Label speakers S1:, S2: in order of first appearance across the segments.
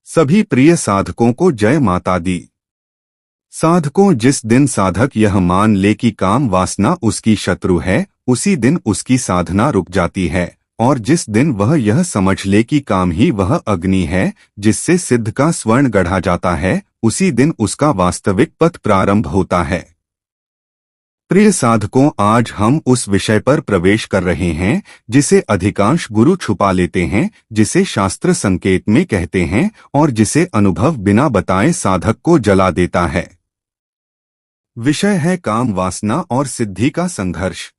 S1: सभी प्रिय साधकों को जय माता दी। साधकों, जिस दिन साधक यह मान ले कि काम वासना उसकी शत्रु है, उसी दिन उसकी साधना रुक जाती है। और जिस दिन वह यह समझ ले कि काम ही वह अग्नि है जिससे सिद्ध का स्वर्ण गढ़ा जाता है, उसी दिन उसका वास्तविक पथ प्रारंभ होता है। प्रिय साधकों, आज हम उस विषय पर प्रवेश कर रहे हैं जिसे अधिकांश गुरु छुपा लेते हैं, जिसे शास्त्र संकेत में कहते हैं और जिसे अनुभव बिना बताए साधक को जला देता है। विषय है काम वासना और सिद्धि का संघर्ष।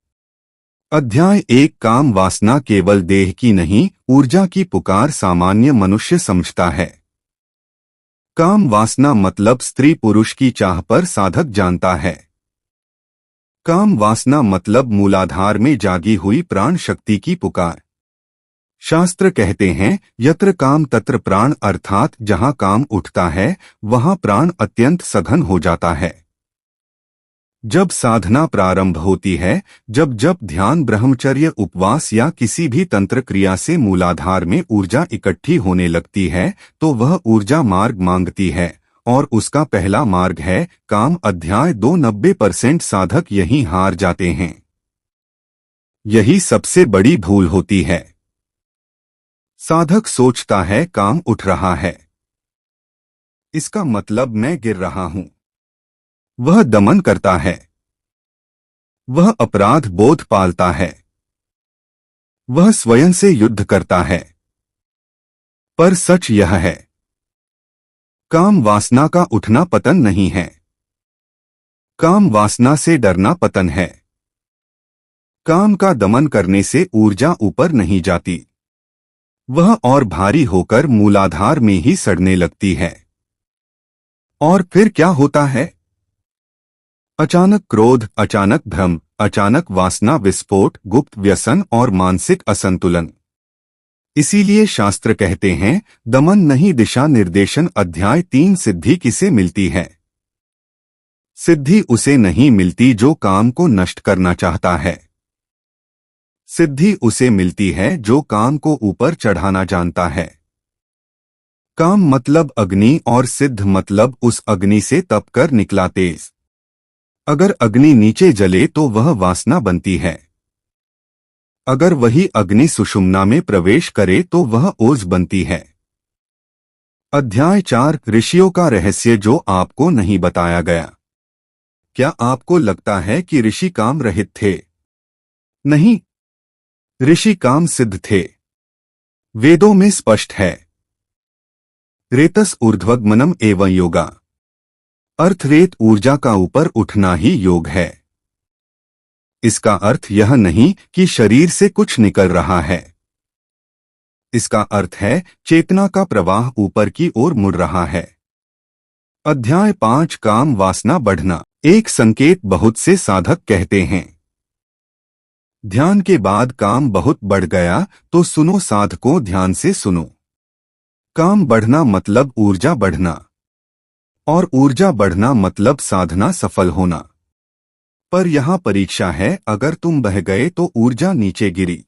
S1: अध्याय 1। काम वासना केवल देह की नहीं, ऊर्जा की पुकार सामान्य मनुष्य समझता है। काम वासना मतलब स्त्री पुरुष की चाह पर साधक जानता है। काम वासना मतलब मूलाधार में जागी हुई प्राण शक्ति की पुकार। शास्त्र कहते हैं, यत्र काम तत्र प्राण, अर्थात जहां काम उठता है वहां प्राण अत्यंत सघन हो जाता है। जब साधना प्रारंभ होती है, जब ध्यान, ब्रह्मचर्य, उपवास या किसी भी तंत्र क्रिया से मूलाधार में ऊर्जा इकट्ठी होने लगती है, तो वह ऊर्जा मार्ग मांगती है, और उसका पहला मार्ग है काम। अध्याय 2। 90% साधक यहीं हार जाते हैं। यही सबसे बड़ी भूल होती है। साधक सोचता है काम उठ रहा है, इसका मतलब मैं गिर रहा हूं। वह दमन करता है, वह अपराध बोध पालता है, वह स्वयं से युद्ध करता है। पर सच यह है, काम वासना का उठना पतन नहीं है। काम वासना से डरना पतन है। काम का दमन करने से ऊर्जा ऊपर नहीं जाती, वह और भारी होकर मूलाधार में ही सड़ने लगती है। और फिर क्या होता है? अचानक क्रोध, अचानक भ्रम, अचानक वासना विस्फोट, गुप्त व्यसन और मानसिक असंतुलन। इसीलिए शास्त्र कहते हैं, दमन नहीं दिशा निर्देशन। अध्याय 3। सिद्धि किसे मिलती है? सिद्धि उसे नहीं मिलती जो काम को नष्ट करना चाहता है। सिद्धि उसे मिलती है जो काम को ऊपर चढ़ाना जानता है। काम मतलब अग्नि और सिद्ध मतलब उस अग्नि से तप कर निकला तेज। अगर अग्नि नीचे जले तो वह वासना बनती है। अगर वही अग्नि सुषुम्ना में प्रवेश करे तो वह ओज बनती है। अध्याय 4। ऋषियों का रहस्य जो आपको नहीं बताया गया। क्या आपको लगता है कि ऋषि काम रहित थे? नहीं, ऋषि काम सिद्ध थे। वेदों में स्पष्ट है, रेतस ऊर्ध्वगमनम एवं योगा। अर्थ रेत ऊर्जा का ऊपर उठना ही योग है। इसका अर्थ यह नहीं कि शरीर से कुछ निकल रहा है। इसका अर्थ है चेतना का प्रवाह ऊपर की ओर मुड़ रहा है। अध्याय 5। काम वासना बढ़ना। एक संकेत बहुत से साधक कहते हैं, ध्यान के बाद काम बहुत बढ़ गया। तो सुनो साधकों, ध्यान से सुनो। काम बढ़ना मतलब ऊर्जा बढ़ना, और ऊर्जा बढ़ना मतलब साधना सफल होना। पर यहां परीक्षा है, अगर तुम बह गए तो ऊर्जा नीचे गिरी।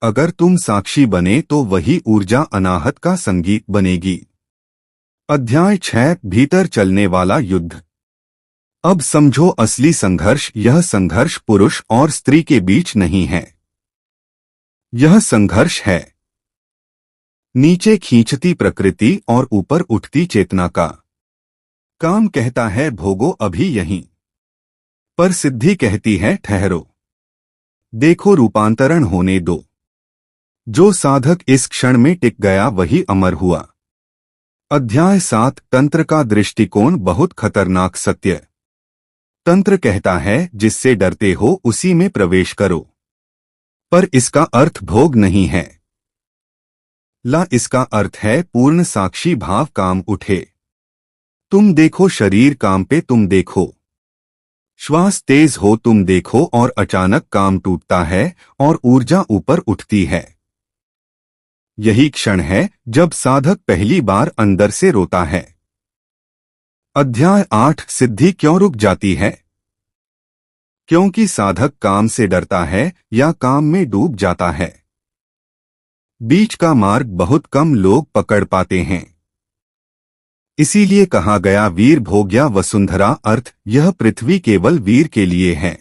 S1: अगर तुम साक्षी बने तो वही ऊर्जा अनाहत का संगीत बनेगी। अध्याय 6। भीतर चलने वाला युद्ध। अब समझो असली संघर्ष। यह संघर्ष पुरुष और स्त्री के बीच नहीं है। यह संघर्ष है नीचे खींचती प्रकृति और ऊपर उठती चेतना का। काम कहता है भोगो अभी यहीं, पर सिद्धि कहती है ठहरो, देखो रूपांतरण होने दो। जो साधक इस क्षण में टिक गया वही अमर हुआ। अध्याय 7। तंत्र का दृष्टिकोण बहुत खतरनाक सत्य। तंत्र कहता है जिससे डरते हो उसी में प्रवेश करो, पर इसका अर्थ भोग नहीं है। इसका अर्थ है पूर्ण साक्षी भाव। काम उठे, तुम देखो, शरीर काम पे तुम देखो, श्वास तेज हो तुम देखो, और अचानक काम टूटता है और ऊर्जा ऊपर उठती है। यही क्षण है जब साधक पहली बार अंदर से रोता है। अध्याय 8। सिद्धि क्यों रुक जाती है? क्योंकि साधक काम से डरता है या काम में डूब जाता है। बीच का मार्ग बहुत कम लोग पकड़ पाते हैं। इसीलिए कहा गया वीर भोग्या वसुंधरा, अर्थ यह पृथ्वी केवल वीर के लिए है।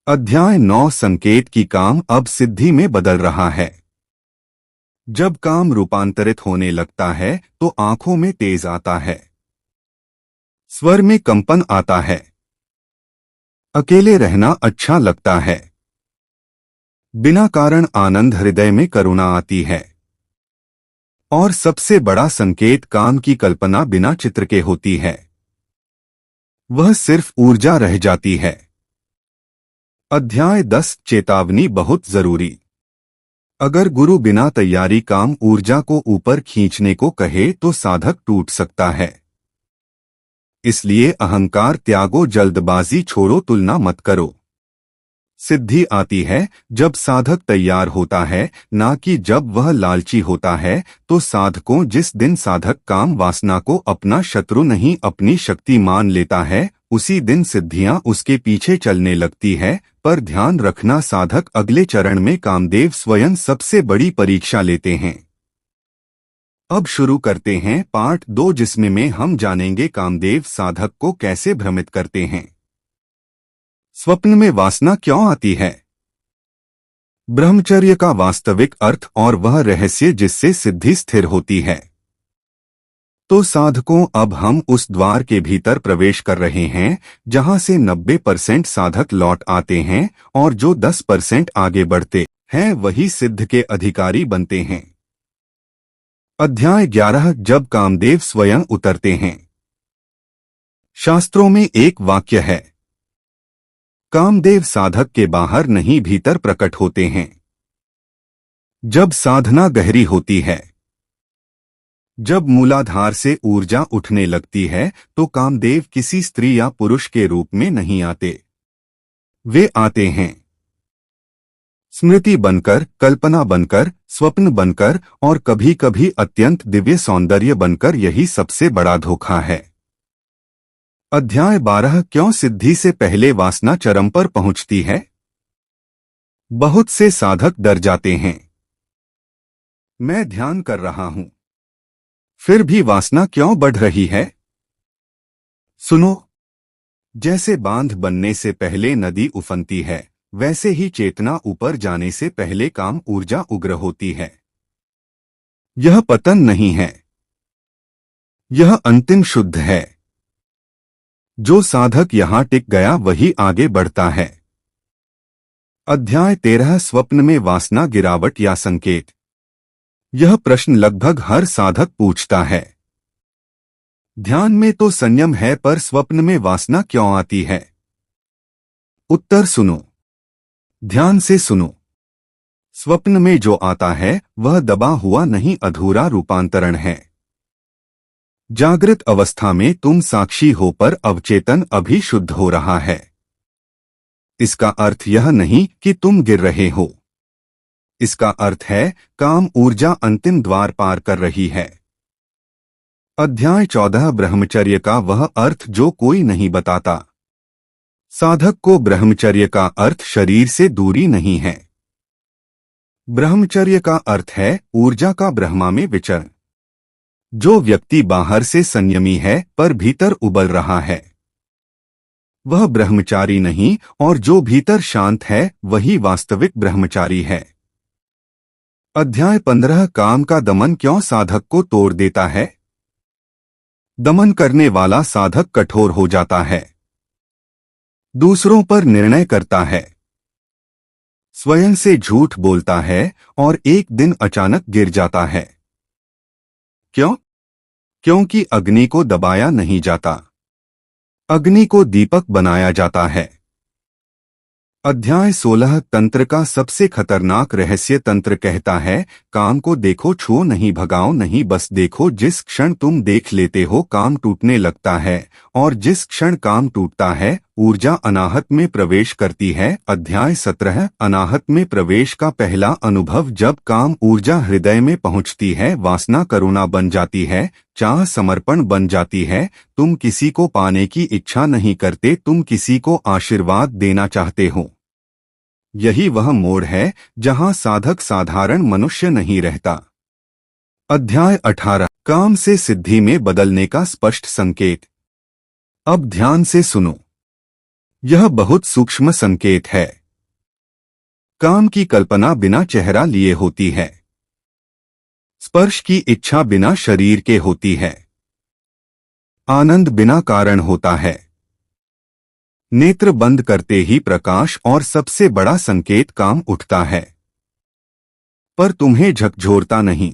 S1: अध्याय 9 संकेत की काम अब सिद्धि में बदल रहा है। जब काम रूपांतरित होने लगता है तो आंखों में तेज आता है, स्वर में कंपन आता है, अकेले रहना अच्छा लगता है, बिना कारण आनंद, हृदय में करुणा आती है। और सबसे बड़ा संकेत, काम की कल्पना बिना चित्र के होती है, वह सिर्फ ऊर्जा रह जाती है। अध्याय 10 चेतावनी बहुत जरूरी। अगर गुरु बिना तैयारी काम ऊर्जा को ऊपर खींचने को कहे तो साधक टूट सकता है। इसलिए अहंकार त्यागो, जल्दबाजी छोड़ो, तुलना मत करो। सिद्धि आती है जब साधक तैयार होता है, ना कि जब वह लालची होता है। तो साधकों, जिस दिन साधक काम वासना को अपना शत्रु नहीं अपनी शक्ति मान लेता है, उसी दिन सिद्धियां उसके पीछे चलने लगती है। पर ध्यान रखना, साधक अगले चरण में कामदेव स्वयं सबसे बड़ी परीक्षा लेते हैं। अब शुरू करते हैं पार्ट 2, जिसमें में हम जानेंगे कामदेव साधक को कैसे भ्रमित करते हैं। स्वप्न में वासना क्यों आती है, ब्रह्मचर्य का वास्तविक अर्थ और वह रहस्य जिससे सिद्धि स्थिर होती है। तो साधकों, अब हम उस द्वार के भीतर प्रवेश कर रहे हैं जहां से 90% साधक लौट आते हैं और जो 10% आगे बढ़ते हैं वही सिद्ध के अधिकारी बनते हैं। अध्याय 11 जब कामदेव स्वयं उतरते हैं। शास्त्रों में एक वाक्य है, कामदेव साधक के बाहर नहीं भीतर प्रकट होते हैं। जब साधना गहरी होती है, जब मूलाधार से ऊर्जा उठने लगती है, तो कामदेव किसी स्त्री या पुरुष के रूप में नहीं आते। वे आते हैं स्मृति बनकर, कल्पना बनकर, स्वप्न बनकर और कभी कभी अत्यंत दिव्य सौंदर्य बनकर। यही सबसे बड़ा धोखा है। अध्याय 12 क्यों सिद्धि से पहले वासना चरम पर पहुंचती है। बहुत से साधक डर जाते हैं, मैं ध्यान कर रहा हूं, फिर भी वासना क्यों बढ़ रही है। सुनो, जैसे बांध बनने से पहले नदी उफनती है, वैसे ही चेतना ऊपर जाने से पहले काम ऊर्जा उग्र होती है। यह पतन नहीं है, यह अंतिम शुद्ध है। जो साधक यहां टिक गया वही आगे बढ़ता है। अध्याय 13 स्वप्न में वासना गिरावट या संकेत। यह प्रश्न लगभग हर साधक पूछता है। ध्यान में तो संयम है, पर स्वप्न में वासना क्यों आती है। उत्तर सुनो, ध्यान से सुनो। स्वप्न में जो आता है वह दबा हुआ नहीं, अधूरा रूपांतरण है। जागृत अवस्था में तुम साक्षी हो, पर अवचेतन अभी शुद्ध हो रहा है। इसका अर्थ यह नहीं कि तुम गिर रहे हो, इसका अर्थ है काम ऊर्जा अंतिम द्वार पार कर रही है। अध्याय 14 ब्रह्मचर्य का वह अर्थ जो कोई नहीं बताता। साधक को ब्रह्मचर्य का अर्थ शरीर से दूरी नहीं है। ब्रह्मचर्य का अर्थ है ऊर्जा का ब्रह्मा में विचरण। जो व्यक्ति बाहर से संयमी है पर भीतर उबल रहा है, वह ब्रह्मचारी नहीं, और जो भीतर शांत है वही वास्तविक ब्रह्मचारी है। अध्याय 15 काम का दमन क्यों साधक को तोड़ देता है। दमन करने वाला साधक कठोर हो जाता है, दूसरों पर निर्णय करता है, स्वयं से झूठ बोलता है और एक दिन अचानक गिर जाता है। क्यों? क्योंकि अग्नि को दबाया नहीं जाता, अग्नि को दीपक बनाया जाता है। अध्याय 16 तंत्र का सबसे खतरनाक रहस्य। तंत्र कहता है, काम को देखो, छुओ नहीं, भगाओ नहीं, बस देखो। जिस क्षण तुम देख लेते हो काम टूटने लगता है, और जिस क्षण काम टूटता है ऊर्जा अनाहत में प्रवेश करती है। अध्याय 17 अनाहत में प्रवेश का पहला अनुभव। जब काम ऊर्जा हृदय में पहुंचती है, वासना करुणा बन जाती है, चाह समर्पण बन जाती है। तुम किसी को पाने की इच्छा नहीं करते, तुम किसी को आशीर्वाद देना चाहते हो। यही वह मोड़ है जहां साधक साधारण मनुष्य नहीं रहता। अध्याय 18 काम से सिद्धि में बदलने का स्पष्ट संकेत। अब ध्यान से सुनो, यह बहुत सूक्ष्म संकेत है। काम की कल्पना बिना चेहरा लिए होती है। स्पर्श की इच्छा बिना शरीर के होती है। आनंद बिना कारण होता है। नेत्र बंद करते ही प्रकाश और सबसे बड़ा संकेत काम उठता है। पर तुम्हें झकझोरता नहीं।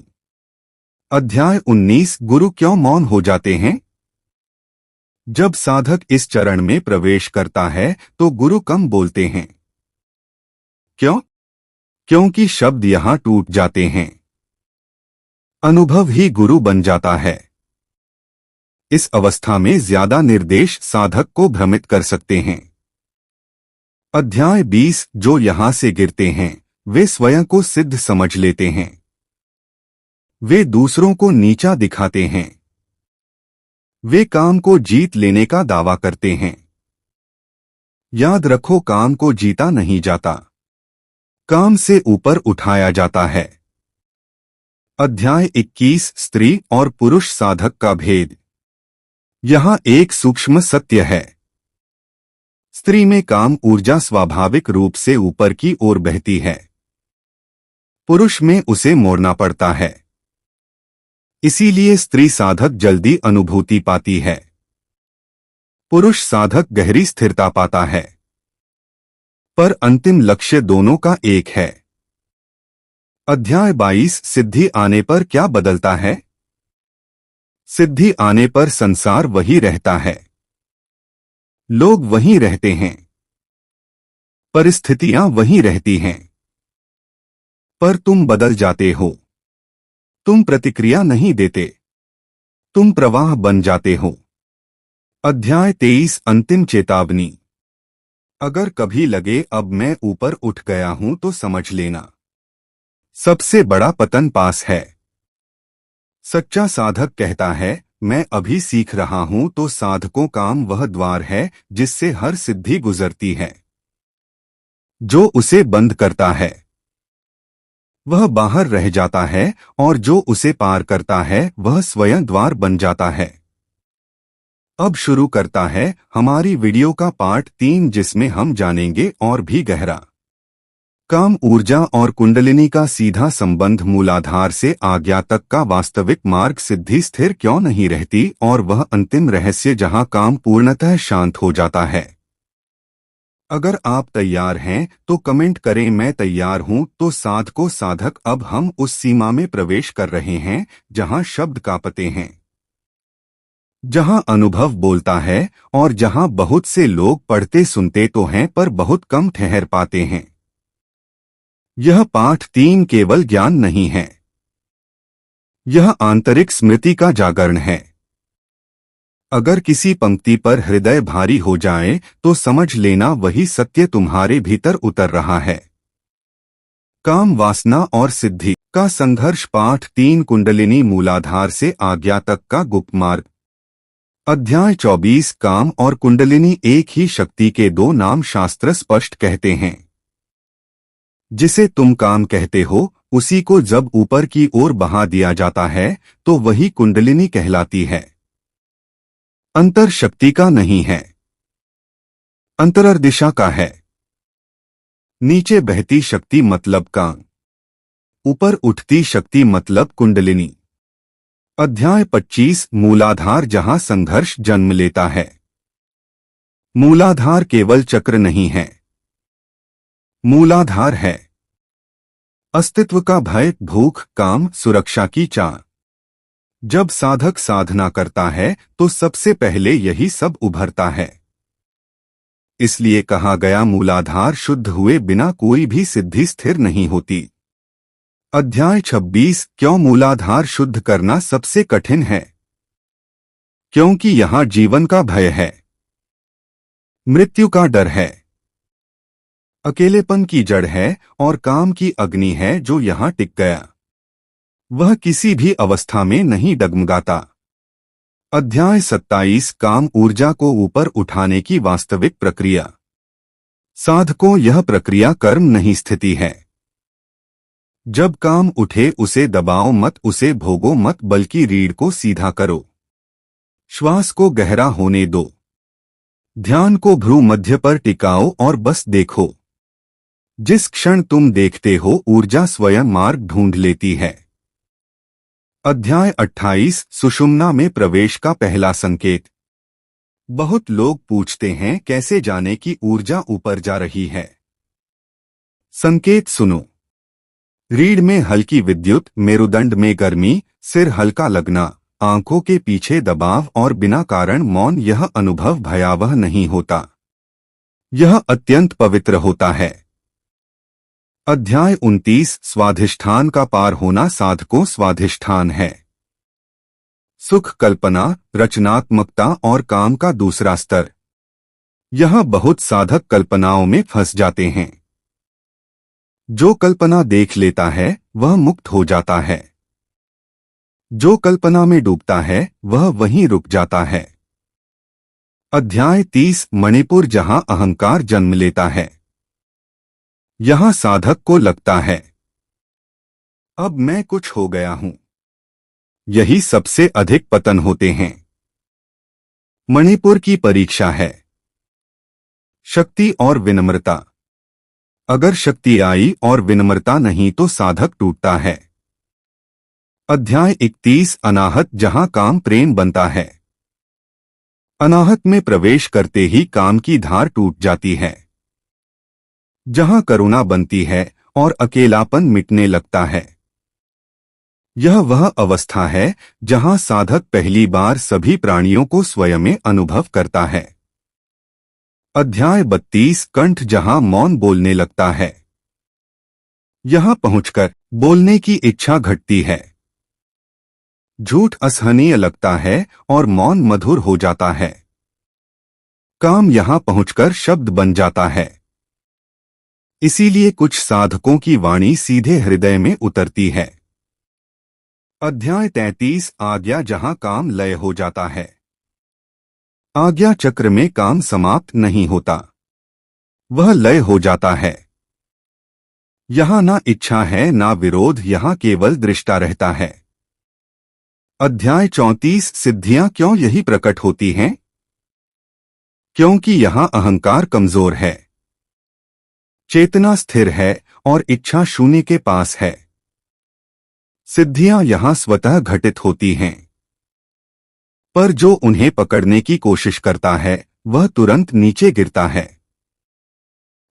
S1: अध्याय 19 गुरु क्यों मौन हो जाते हैं? जब साधक इस चरण में प्रवेश करता है तो गुरु कम बोलते हैं। क्यों? क्योंकि शब्द यहां टूट जाते हैं। अनुभव ही गुरु बन जाता है। इस अवस्था में ज्यादा निर्देश साधक को भ्रमित कर सकते हैं। अध्याय 20 जो यहां से गिरते हैं वे स्वयं को सिद्ध समझ लेते हैं। वे दूसरों को नीचा दिखाते हैं। वे काम को जीत लेने का दावा करते हैं। याद रखो, काम को जीता नहीं जाता, काम से ऊपर उठाया जाता है। अध्याय 21 स्त्री और पुरुष साधक का भेद। यहां एक सूक्ष्म सत्य है। स्त्री में काम ऊर्जा स्वाभाविक रूप से ऊपर की ओर बहती है। पुरुष में उसे मोड़ना पड़ता है। इसीलिए स्त्री साधक जल्दी अनुभूति पाती है। पुरुष साधक गहरी स्थिरता पाता है। पर अंतिम लक्ष्य दोनों का एक है। अध्याय 22 सिद्धि आने पर क्या बदलता है? सिद्धि आने पर संसार वही रहता है। लोग वहीं रहते हैं। परिस्थितियां वहीं रहती हैं। पर तुम बदल जाते हो। तुम प्रतिक्रिया नहीं देते। तुम प्रवाह बन जाते हो। अध्याय 23 अंतिम चेतावनी। अगर कभी लगे अब मैं ऊपर उठ गया हूं तो समझ लेना, सबसे बड़ा पतन पास है। सच्चा साधक कहता है मैं अभी सीख रहा हूं तो साधकों काम वह द्वार है जिससे हर सिद्धि गुजरती है। जो उसे बंद करता है वह बाहर रह जाता है और जो उसे पार करता है वह स्वयं द्वार बन जाता है। अब शुरू करता है हमारी वीडियो का पार्ट 3 जिसमें हम जानेंगे और भी गहरा काम ऊर्जा और कुंडलिनी का सीधा संबंध, मूलाधार से आज्ञा तक का वास्तविक मार्ग, सिद्धि स्थिर क्यों नहीं रहती और वह अंतिम रहस्य जहां काम पूर्णतः शांत हो जाता है। अगर आप तैयार हैं तो कमेंट करें मैं तैयार हूं। तो साधको साधक अब हम उस सीमा में प्रवेश कर रहे हैं जहां शब्द कांपते हैं, जहां अनुभव बोलता है और जहां बहुत से लोग पढ़ते सुनते तो हैं पर बहुत कम ठहर पाते हैं। यह पाठ 3 केवल ज्ञान नहीं है, यह आंतरिक स्मृति का जागरण है। अगर किसी पंक्ति पर हृदय भारी हो जाए तो समझ लेना वही सत्य तुम्हारे भीतर उतर रहा है। काम वासना और सिद्धि का संघर्ष, पाठ 3 कुंडलिनी मूलाधार से आज्ञा तक का गुप्त मार्ग। अध्याय 24 काम और कुंडलिनी एक ही शक्ति के दो नाम शास्त्र स्पष्ट कहते हैं। जिसे तुम काम कहते हो उसी को जब ऊपर की ओर बहा दिया जाता है तो वही कुंडलिनी कहलाती है। अंतर शक्ति का नहीं है, अंतरर दिशा का है। नीचे बहती शक्ति मतलब काम, ऊपर उठती शक्ति मतलब कुंडलिनी। अध्याय 25 मूलाधार जहां संघर्ष जन्म लेता है। मूलाधार केवल चक्र नहीं है, मूलाधार है अस्तित्व का भय, भूख, काम, सुरक्षा की चाह। जब साधक साधना करता है तो सबसे पहले यही सब उभरता है। इसलिए कहा गया मूलाधार शुद्ध हुए बिना कोई भी सिद्धि स्थिर नहीं होती। अध्याय 26 क्यों मूलाधार शुद्ध करना सबसे कठिन है? क्योंकि यहां जीवन का भय है, मृत्यु का डर है, अकेलेपन की जड़ है और काम की अग्नि है जो यहां टिक गया। वह किसी भी अवस्था में नहीं डगमगाता। अध्याय 27 काम ऊर्जा को ऊपर उठाने की वास्तविक प्रक्रिया। साधकों यह प्रक्रिया कर्म नहीं, स्थिति है। जब काम उठे उसे दबाओ मत, उसे भोगो मत, बल्कि रीढ़ को सीधा करो। श्वास को गहरा होने दो। ध्यान को भ्रू मध्य पर टिकाओ और बस देखो। जिस क्षण तुम देखते हो ऊर्जा स्वयं मार्ग ढूंढ लेती है। अध्याय 28 सुषुम्ना में प्रवेश का पहला संकेत। बहुत लोग पूछते हैं कैसे जाने कि ऊर्जा ऊपर जा रही है। संकेत सुनो। रीढ़ में हल्की विद्युत, मेरुदंड में गर्मी, सिर हल्का लगना, आंखों के पीछे दबाव और बिना कारण मौन। यह अनुभव भयावह नहीं होता, यह अत्यंत पवित्र होता है। अध्याय 29 स्वाधिष्ठान का पार होना साधकों स्वाधिष्ठान है। सुख, कल्पना, रचनात्मकता और काम का दूसरा स्तर। यह बहुत साधक कल्पनाओं में फंस जाते हैं। जो कल्पना देख लेता है वह मुक्त हो जाता है। जो कल्पना में डूबता है वह वहीं रुक जाता है। अध्याय 30 मणिपुर, जहां अहंकार जन्म लेता है। यहां साधक को लगता है अब मैं कुछ हो गया हूं। यही सबसे अधिक पतन होते हैं। मणिपुर की परीक्षा है शक्ति और विनम्रता। अगर शक्ति आई और विनम्रता नहीं तो साधक टूटता है। अध्याय 31 अनाहत, जहां काम प्रेम बनता है। अनाहत में प्रवेश करते ही काम की धार टूट जाती है। जहां करुणा बनती है और अकेलापन मिटने लगता है। यह वह अवस्था है जहां साधक पहली बार सभी प्राणियों को स्वयं में अनुभव करता है। अध्याय 32 कंठ, जहां मौन बोलने लगता है। यहां पहुंचकर बोलने की इच्छा घटती है। झूठ असहनीय लगता है और मौन मधुर हो जाता है। काम यहां पहुंचकर शब्द बन जाता है। इसीलिए कुछ साधकों की वाणी सीधे हृदय में उतरती है। अध्याय 33 आज्ञा, जहां काम लय हो जाता है। आज्ञा चक्र में काम समाप्त नहीं होता, वह लय हो जाता है। यहां ना इच्छा है ना विरोध, यहां केवल दृष्टा रहता है। अध्याय 34 सिद्धियां क्यों यही प्रकट होती हैं? क्योंकि यहां अहंकार कमजोर है, चेतना स्थिर है और इच्छा शून्य के पास है। सिद्धियां यहां स्वतः घटित होती हैं, पर जो उन्हें पकड़ने की कोशिश करता है वह तुरंत नीचे गिरता है।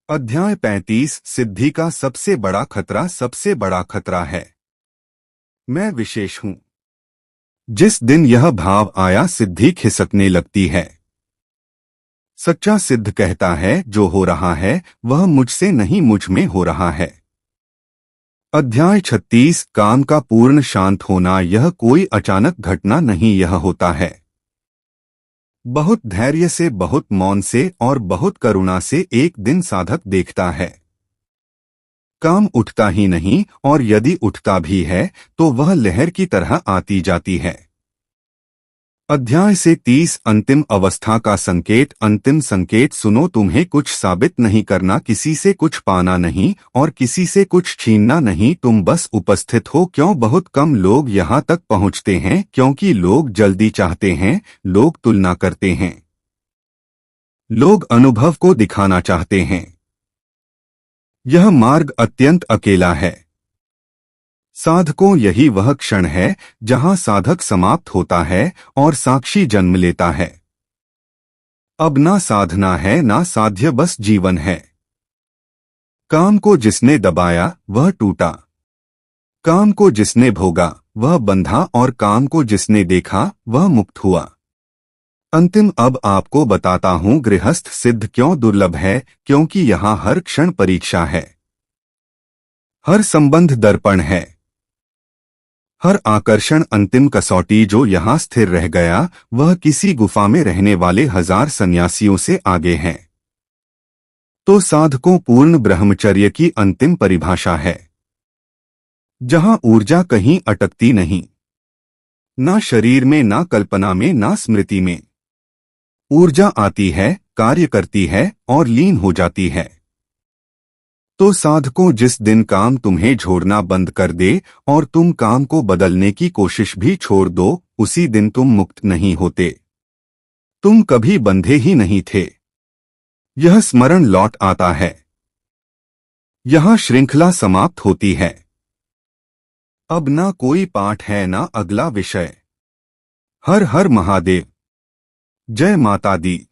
S1: अध्याय 35 सिद्धि का सबसे बड़ा खतरा। सबसे बड़ा खतरा है मैं विशेष हूं। जिस दिन यह भाव आया सिद्धि खिसकने लगती है। सच्चा सिद्ध कहता है जो हो रहा है वह मुझसे नहीं मुझ में हो रहा है। अध्याय 36 काम का पूर्ण शांत होना। यह कोई अचानक घटना नहीं, यह होता है बहुत धैर्य से, बहुत मौन से और बहुत करुणा से। एक दिन साधक देखता है काम उठता ही नहीं, और यदि उठता भी है तो वह लहर की तरह आती जाती है। अध्याय से 30 अंतिम अवस्था का संकेत। अंतिम संकेत सुनो, तुम्हें कुछ साबित नहीं करना, किसी से कुछ पाना नहीं और किसी से कुछ छीनना नहीं, तुम बस उपस्थित हो। क्यों बहुत कम लोग यहाँ तक पहुँचते हैं? क्योंकि लोग जल्दी चाहते हैं, लोग तुलना करते हैं, लोग अनुभव को दिखाना चाहते हैं। यह मार्ग अत्यंत अकेला है। साधकों, यही वह क्षण है जहां साधक समाप्त होता है और साक्षी जन्म लेता है। अब ना साधना है ना साध्य, बस जीवन है। काम को जिसने दबाया वह टूटा, काम को जिसने भोगा वह बंधा और काम को जिसने देखा वह मुक्त हुआ। अंतिम अब आपको बताता हूं गृहस्थ सिद्ध क्यों दुर्लभ है। क्योंकि यहाँ हर क्षण परीक्षा है, हर संबंध दर्पण है, हर आकर्षण अंतिम कसौटी। जो यहाँ स्थिर रह गया वह किसी गुफा में रहने वाले 1000 सन्यासियों से आगे है। तो साधकों, पूर्ण ब्रह्मचर्य की अंतिम परिभाषा है, जहां ऊर्जा कहीं अटकती नहीं, ना शरीर में, ना कल्पना में, ना स्मृति में। ऊर्जा आती है, कार्य करती है और लीन हो जाती है। तो साधकों, जिस दिन काम तुम्हें छोड़ना बंद कर दे और तुम काम को बदलने की कोशिश भी छोड़ दो, उसी दिन तुम मुक्त नहीं होते। तुम कभी बंधे ही नहीं थे। यह स्मरण लौट आता है। यहाँ श्रृंखला समाप्त होती है। अब ना कोई पाठ है ना अगला विषय। हर हर महादेव। जय माता दी।